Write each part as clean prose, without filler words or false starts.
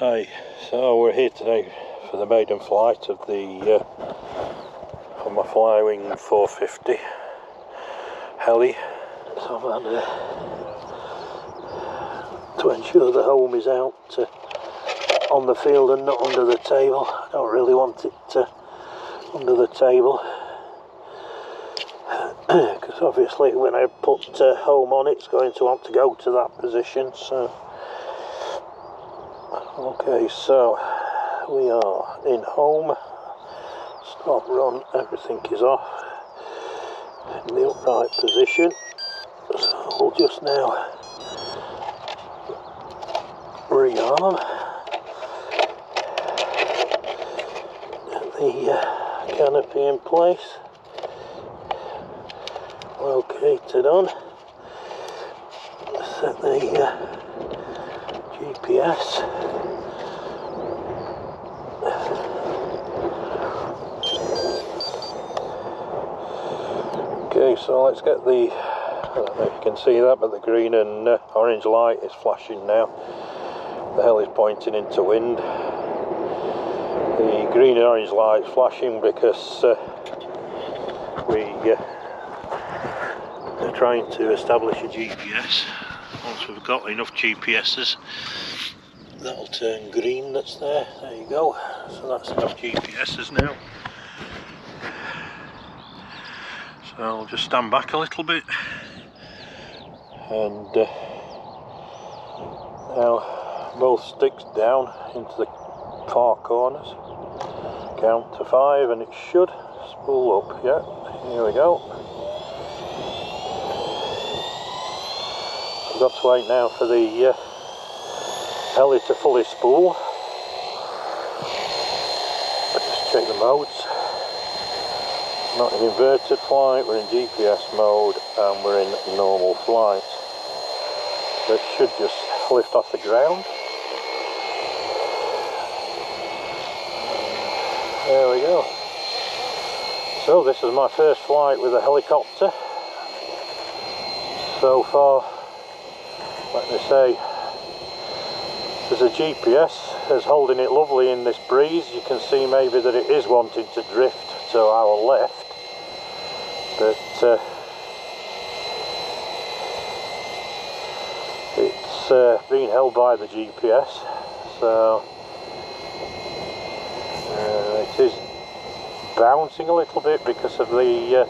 Hi, so we're here today for the maiden flight of the on my Flywing 450 Heli. So I've had to ensure the home is out on the field and not under the table. I don't really want it under the table because obviously when I put home on, it's going to want to go to that position. So okay, so we are in home. Stop, run, everything is off in the upright position. So we'll just now rearm, get the canopy in place, located on, set the GPS. Okay, so let's get the, I don't know if you can see that, but the green and orange light is flashing now. The hell is pointing into wind. The green and orange light is flashing because we're trying to establish a GPS. Once we've got enough GPSs, that'll turn green. That's there you go. So that's enough GPSs now. So I'll just stand back a little bit and now both sticks down into the far corners. Count to 5 and it should spool up. Yeah, here we go. I've got to wait now for the heli to fully spool. Just check the modes. Not in inverted flight, we're in GPS mode and we're in normal flight. So it should just lift off the ground. There we go. So this is my first flight with a helicopter. So far, let me say, there's a GPS is holding it lovely in this breeze. You can see maybe that it is wanting to drift to our left, but it's being held by the GPS, so it is bouncing a little bit because of the I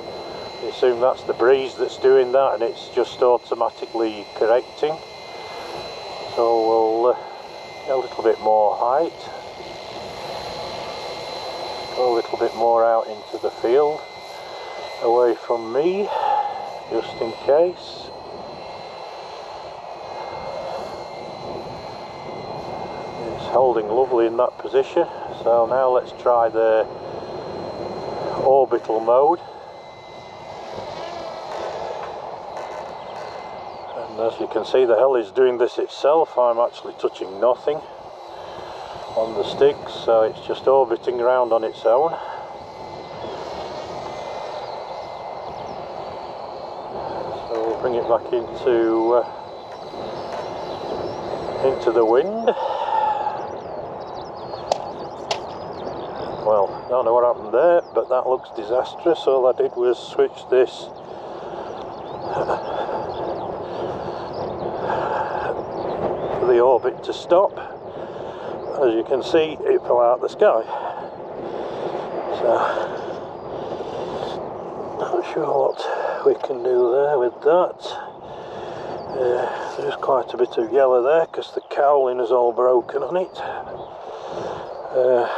assume that's the breeze that's doing that, and it's just automatically correcting. So we'll get a little bit more height, go a little bit more out into the field, away from me, just in case. It's holding lovely in that position. So now let's try the orbital mode. And as you can see, the heli is doing this itself. I'm actually touching nothing on the sticks, so it's just orbiting around on its own. So we'll bring it back into the wind. Well, don't know what happened there, but that looks disastrous. All I did was switch this for the orbit to stop. As you can see, it fell out of the sky. So, not sure what we can do there with that. There's quite a bit of yellow there because the cowling is all broken on it.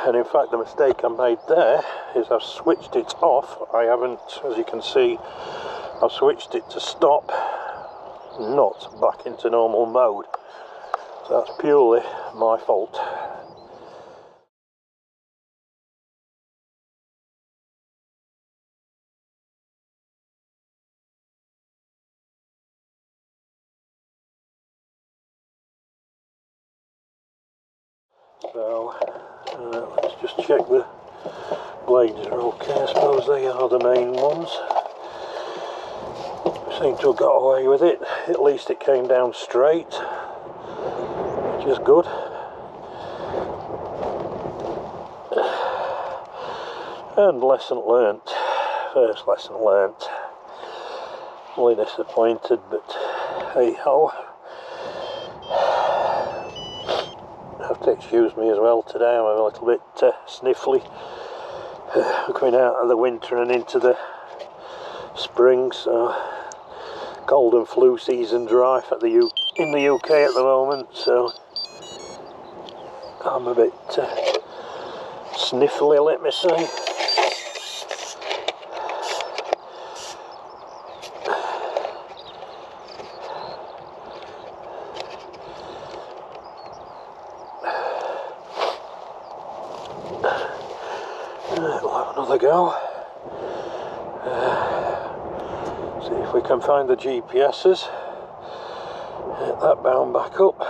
And in fact, the mistake I made there is I've switched it off. I haven't, as you can see, I've switched it to stop, not back into normal mode. So that's purely my fault. So let's just check the blades are okay. I suppose they are the main ones. Seem to have got away with it. At least it came down straight, which is good. And lesson learnt. First lesson learnt. Really disappointed, but hey ho. Have to excuse me as well today, I'm a little bit sniffly. We're coming out of the winter and into the spring, so cold and flu season's rife in the UK at the moment, so I'm a bit sniffly, let me say. We'll have another go. See if we can find the GPS's. Get that bound back up.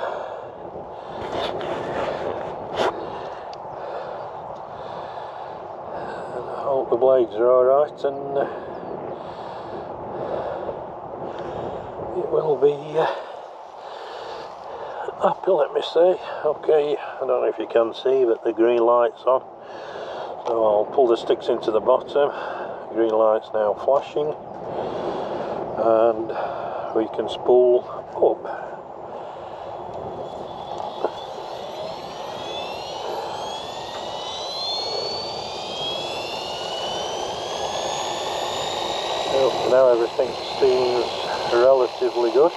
And I hope the blades are alright, and it will be happy, let me say. Okay, I don't know if you can see, but the green light's on. So I'll pull the sticks into the bottom. Green light's now flashing, and we can spool up. So now everything seems relatively good.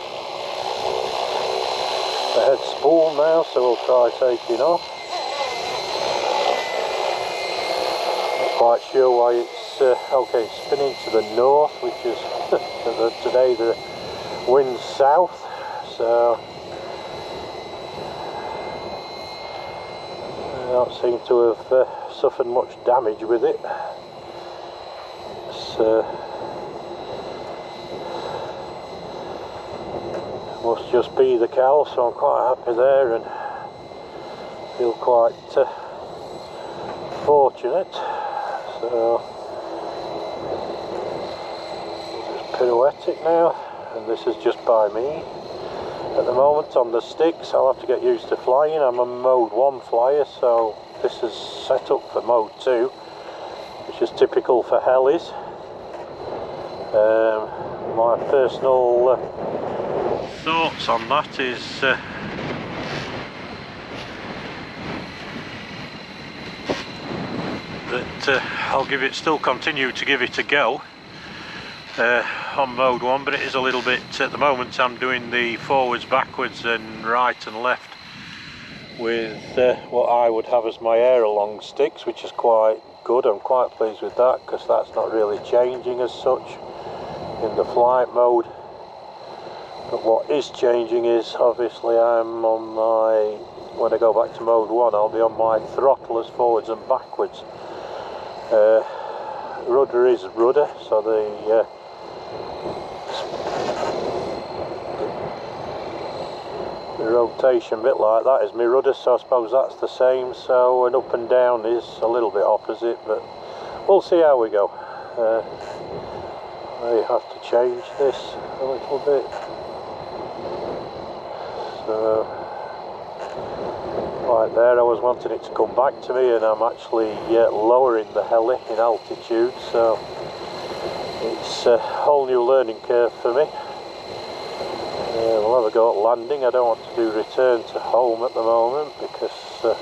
The head's spooled now, so we'll try taking off. Quite sure why it's okay, spinning to the north, which is today the wind's south, so I don't seem to have suffered much damage with it. It's must just be the cowl, so I'm quite happy there and feel quite fortunate. So just pirouette it now, and this is just by me at the moment on the sticks. I'll have to get used to flying. I'm a mode 1 flyer, so this is set up for mode 2, which is typical for helis. My personal thoughts on that is that I'll still continue to give it a go on mode 1, but it is a little bit, at the moment I'm doing the forwards, backwards and right and left with what I would have as my air along sticks, which is quite good. I'm quite pleased with that, because that's not really changing as such in the flight mode. But what is changing is, obviously I'm on my, when I go back to mode 1, I'll be on my throttle as forwards and backwards. Rudder is rudder, so the rotation bit like that is my rudder, so I suppose that's the same. So an up and down is a little bit opposite, but we'll see how we go. I have to change this a little bit. So right there, I was wanting it to come back to me, and I'm actually lowering the heli in altitude, so it's a whole new learning curve for me. We'll have a go at landing. I don't want to do return to home at the moment, because so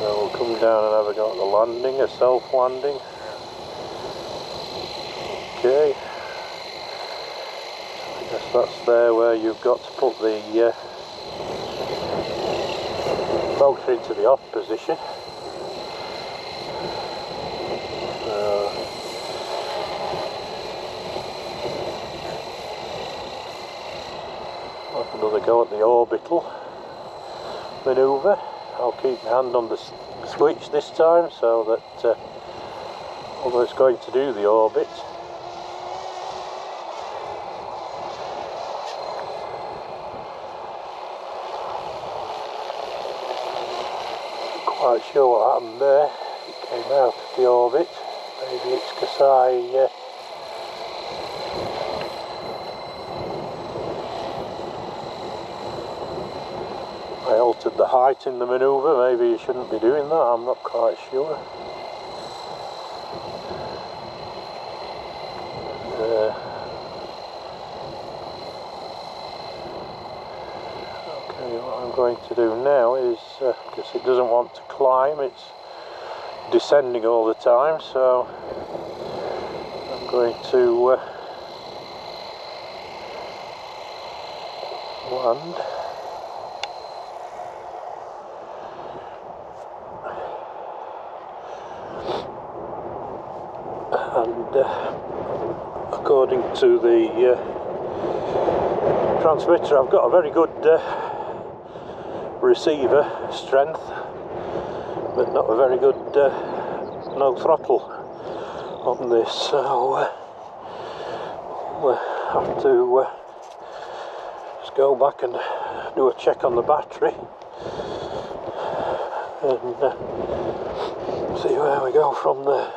we'll come down and have a go at the landing, a self landing. Okay. I guess that's there where you've got to put the motor into the off position. I'll have another go at the orbital manoeuvre. I'll keep my hand on the switch this time, so that although it's going to do the orbit, quite sure what happened there. It came out of the orbit. Maybe it's because I I altered the height in the manoeuvre. Maybe you shouldn't be doing that, I'm not quite sure. Okay, what I'm going to do now is, because it doesn't want to climb, it's descending all the time, so I'm going to land. And according to the transmitter, I've got a very good receiver strength, but not a very good no throttle on this, so we'll have to just go back and do a check on the battery and see where we go from there.